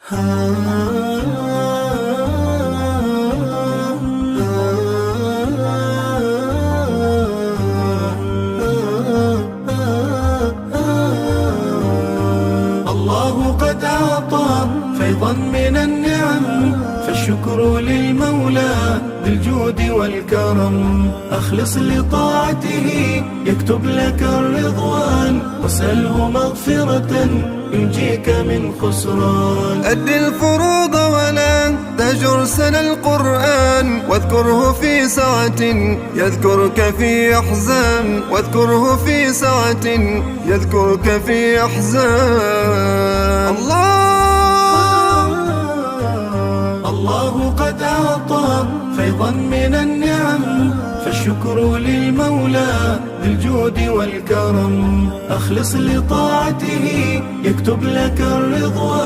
الله قد أعطى فيضا من النعم، فالشكر للمولى ذي الجود والكرم. أخلص لطاعته يكتب لك الرضوان، واسأله مغفرة ينجيك من خسران. أد الفروض ولا تهجر سنة القرآن، واذكره في سعة يذكرك في أحزان، واذكره في سعة يذكرك في أحزان. الله قد أعطى فيضا من النعم، فالشكر للمولى ذي الجود والكرم. أخلص لطاعته يكتب لك الرضوان.